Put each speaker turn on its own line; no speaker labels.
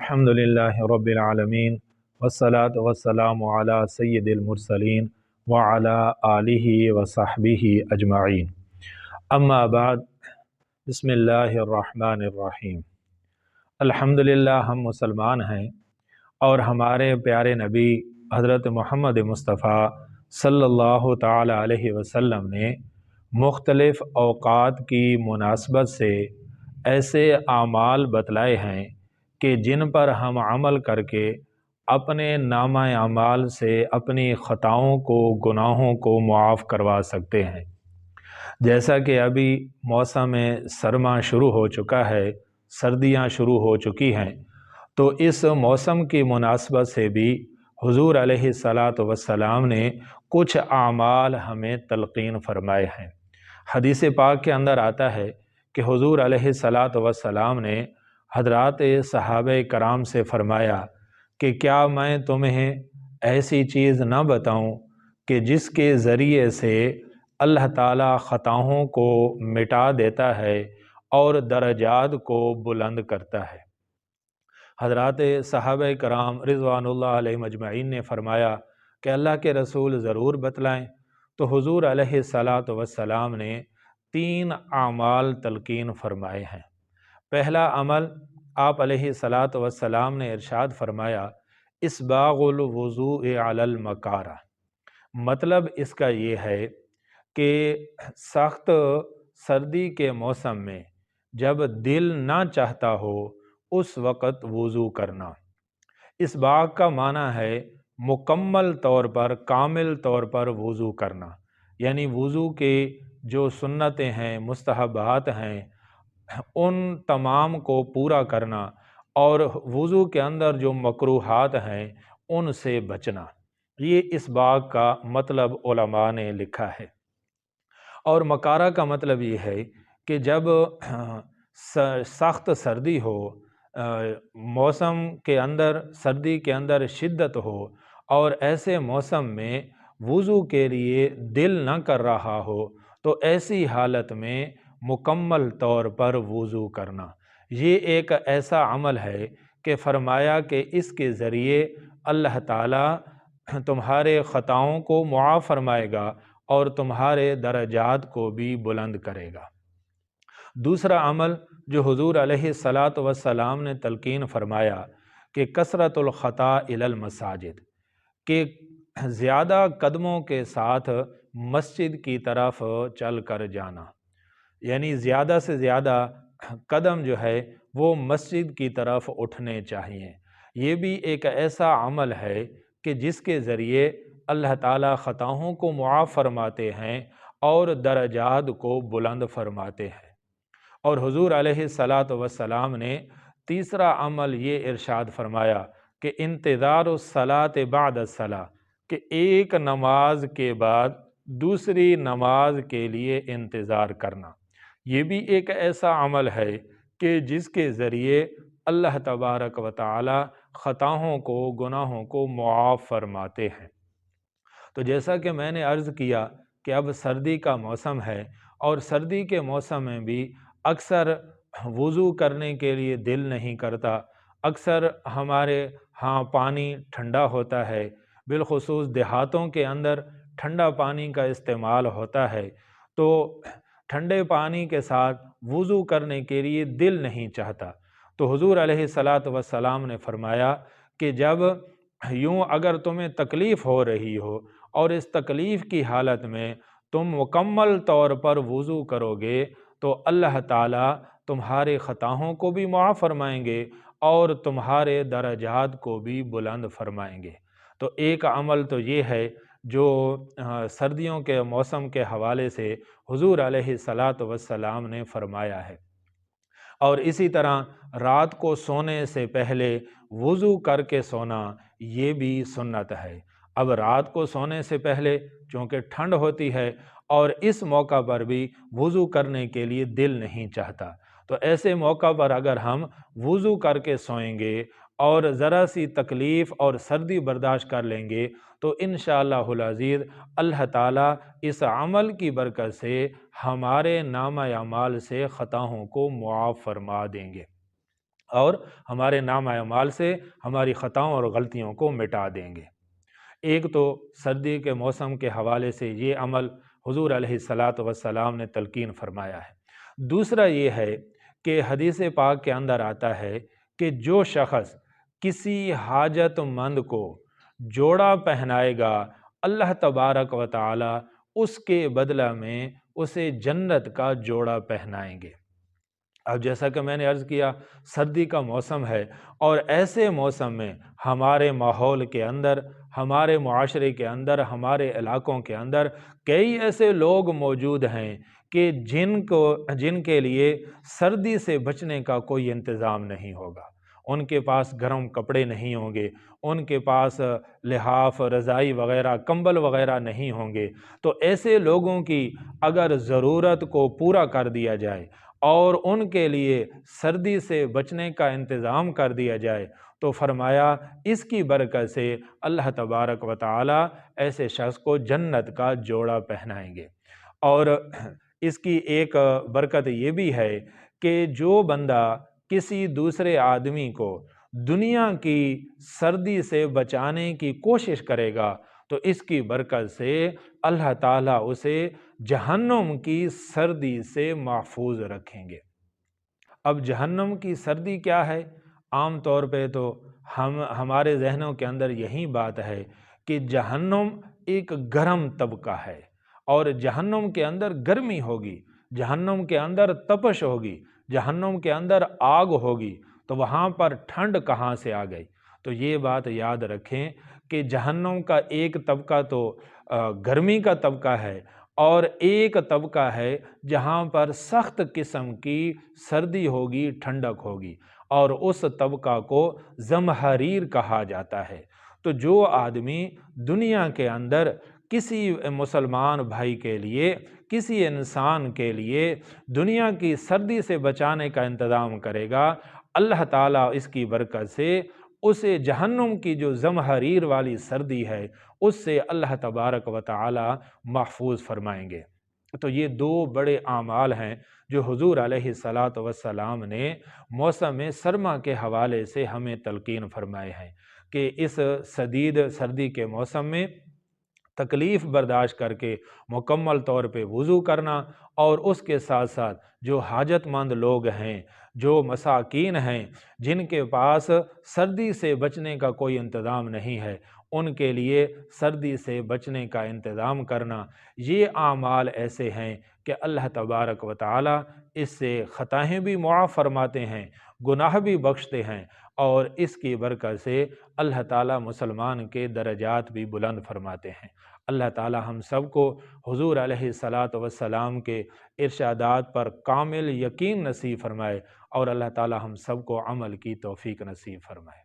الحمدللہ رب العالمین والصلاة والسلام علی سید المرسلین وعلی آلہ وصحبہ اجمعین، اما بعد۔ بسم اللہ الرحمن الرحیم۔ الحمدللہ ہم مسلمان ہیں اور ہمارے پیارے نبی حضرت محمد مصطفیٰ صلی اللہ تعالی علیہ وسلم نے مختلف اوقات کی مناسبت سے ایسے اعمال بتلائے ہیں کہ جن پر ہم عمل کر کے اپنے نامہ اعمال سے اپنی خطاؤں کو، گناہوں کو معاف کروا سکتے ہیں۔ جیسا کہ ابھی موسم سرما شروع ہو چکا ہے، سردیاں شروع ہو چکی ہیں، تو اس موسم کی مناسبت سے بھی حضور علیہ السلام نے کچھ اعمال ہمیں تلقین فرمائے ہیں۔ حدیث پاک کے اندر آتا ہے کہ حضور علیہ السلام نے حضرات صحابہ کرام سے فرمایا کہ کیا میں تمہیں ایسی چیز نہ بتاؤں کہ جس کے ذریعے سے اللہ تعالیٰ خطاؤں کو مٹا دیتا ہے اور درجات کو بلند کرتا ہے۔ حضرات صحابہ کرام رضوان اللہ علیہ مجمعین نے فرمایا کہ اللہ کے رسول ضرور بتلائیں، تو حضور علیہ السلام نے 3 اعمال تلقین فرمائے ہیں۔ پہلا عمل آپ علیہ السلام نے ارشاد فرمایا، اسباغ الوضوء علی المکارہ۔ مطلب اس کا یہ ہے کہ سخت سردی کے موسم میں جب دل نہ چاہتا ہو اس وقت وضو کرنا۔ اسباغ کا معنی ہے مکمل طور پر، کامل طور پر وضو کرنا، یعنی وضو کے جو سنتیں ہیں، مستحبات ہیں، ان تمام کو پورا کرنا، اور وضو کے اندر جو مکروہات ہیں ان سے بچنا۔ یہ اسباغ کا مطلب علماء نے لکھا ہے۔ اور مکارہ کا مطلب یہ ہے کہ جب سخت سردی ہو، موسم کے اندر، سردی کے اندر شدت ہو، اور ایسے موسم میں وضو کے لیے دل نہ کر رہا ہو، تو ایسی حالت میں مکمل طور پر وضو کرنا۔ یہ ایک ایسا عمل ہے کہ فرمایا کہ اس کے ذریعے اللہ تعالیٰ تمہارے خطاؤں کو معاف فرمائے گا اور تمہارے درجات کو بھی بلند کرے گا۔ دوسرا عمل جو حضور علیہ السلام نے تلقین فرمایا کہ کثرت الخطا الی المساجد، کہ زیادہ قدموں کے ساتھ مسجد کی طرف چل کر جانا، یعنی زیادہ سے زیادہ قدم جو ہے وہ مسجد کی طرف اٹھنے چاہیے۔ یہ بھی ایک ایسا عمل ہے کہ جس کے ذریعے اللہ تعالیٰ خطاؤں کو معاف فرماتے ہیں اور درجات کو بلند فرماتے ہیں۔ اور حضور علیہ السلام نے تیسرا عمل یہ ارشاد فرمایا کہ انتظار الصلاۃ بعد الصلاۃ، کہ ایک نماز کے بعد دوسری نماز کے لیے انتظار کرنا۔ یہ بھی ایک ایسا عمل ہے کہ جس کے ذریعے اللہ تبارک و تعالی خطاؤں کو، گناہوں کو معاف فرماتے ہیں۔ تو جیسا کہ میں نے عرض کیا کہ اب سردی کا موسم ہے، اور سردی کے موسم میں بھی اکثر وضو کرنے کے لیے دل نہیں کرتا۔ اکثر ہمارے ہاں پانی ٹھنڈا ہوتا ہے، بالخصوص دیہاتوں کے اندر ٹھنڈا پانی کا استعمال ہوتا ہے، تو ٹھنڈے پانی کے ساتھ وضو کرنے کے لیے دل نہیں چاہتا۔ تو حضور علیہ السلام نے فرمایا کہ جب یوں اگر تمہیں تکلیف ہو رہی ہو اور اس تکلیف کی حالت میں تم مکمل طور پر وضو کرو گے، تو اللہ تعالیٰ تمہارے خطاؤں کو بھی معاف فرمائیں گے اور تمہارے درجات کو بھی بلند فرمائیں گے۔ تو ایک عمل تو یہ ہے جو سردیوں کے موسم کے حوالے سے حضور علیہ السلام نے فرمایا ہے۔ اور اسی طرح رات کو سونے سے پہلے وضو کر کے سونا، یہ بھی سنت ہے۔ اب رات کو سونے سے پہلے چونکہ ٹھنڈ ہوتی ہے اور اس موقع پر بھی وضو کرنے کے لیے دل نہیں چاہتا، تو ایسے موقع پر اگر ہم وضو کر کے سوئیں گے اور ذرا سی تکلیف اور سردی برداشت کر لیں گے، تو انشاءاللہ العزیز اللہ تعالیٰ اس عمل کی برکت سے ہمارے نامہ اعمال سے خطاؤں کو معاف فرما دیں گے۔ اور ہمارے نام اعمال سے ہماری خطاؤں اور غلطیوں کو مٹا دیں گے۔ ایک تو سردی کے موسم کے حوالے سے یہ عمل حضور علیہ الصلاۃ والسلام نے تلقین فرمایا ہے۔ دوسرا یہ ہے کہ حدیث پاک کے اندر آتا ہے کہ جو شخص کسی حاجت مند کو جوڑا پہنائے گا، اللہ تبارک و تعالی اس کے بدلہ میں اسے جنت کا جوڑا پہنائیں گے۔ اب جیسا کہ میں نے عرض کیا، سردی کا موسم ہے، اور ایسے موسم میں ہمارے ماحول کے اندر، ہمارے معاشرے کے اندر، ہمارے علاقوں کے اندر کئی ایسے لوگ موجود ہیں کہ جن کے لیے سردی سے بچنے کا کوئی انتظام نہیں ہوگا۔ ان کے پاس گرم کپڑے نہیں ہوں گے، ان کے پاس لحاف، رضائی وغیرہ، کمبل وغیرہ نہیں ہوں گے۔ تو ایسے لوگوں کی اگر ضرورت کو پورا کر دیا جائے اور ان کے لیے سردی سے بچنے کا انتظام کر دیا جائے تو فرمایا اس کی برکت سے اللہ تبارک و تعالی ایسے شخص کو جنت کا جوڑا پہنائیں گے۔ اور اس کی ایک برکت یہ بھی ہے کہ جو بندہ کسی دوسرے آدمی کو دنیا کی سردی سے بچانے کی کوشش کرے گا تو اس کی برکت سے اللہ تعالیٰ اسے جہنم کی سردی سے محفوظ رکھیں گے۔ اب جہنم کی سردی کیا ہے؟ عام طور پہ تو ہمارے ذہنوں کے اندر یہی بات ہے کہ جہنم ایک گرم طبقہ ہے، اور جہنم کے اندر گرمی ہوگی، جہنم کے اندر تپش ہوگی، جہنم کے اندر آگ ہوگی، تو وہاں پر ٹھنڈ کہاں سے آ گئی؟ تو یہ بات یاد رکھیں کہ جہنم کا ایک طبقہ تو گرمی کا طبقہ ہے، اور ایک طبقہ ہے جہاں پر سخت قسم کی سردی ہوگی، ٹھنڈک ہوگی، اور اس طبقہ کو زمہریر کہا جاتا ہے۔ تو جو آدمی دنیا کے اندر کسی مسلمان بھائی کے لیے، کسی انسان کے لیے دنیا کی سردی سے بچانے کا انتظام کرے گا، اللہ تعالیٰ اس کی برکت سے اسے جہنم کی جو زمہریر والی سردی ہے اس سے اللہ تبارک و تعالی محفوظ فرمائیں گے۔ تو یہ دو بڑے اعمال ہیں جو حضور علیہ الصلاۃ والسلام نے موسم سرما کے حوالے سے ہمیں تلقین فرمائے ہیں کہ اس شدید سردی کے موسم میں تکلیف برداشت کر کے مکمل طور پہ وضو کرنا، اور اس کے ساتھ ساتھ جو حاجت مند لوگ ہیں، جو مساکین ہیں، جن کے پاس سردی سے بچنے کا کوئی انتظام نہیں ہے، ان کے لیے سردی سے بچنے کا انتظام کرنا، یہ اعمال ایسے ہیں کہ اللہ تبارک و تعالی اس سے خطائیں بھی معاف فرماتے ہیں، گناہ بھی بخشتے ہیں، اور اس کی برکت سے اللہ تعالیٰ مسلمان کے درجات بھی بلند فرماتے ہیں۔ اللہ تعالیٰ ہم سب کو حضور علیہ الصلاۃ والسلام کے ارشادات پر کامل یقین نصیب فرمائے، اور اللہ تعالیٰ ہم سب کو عمل کی توفیق نصیب فرمائے۔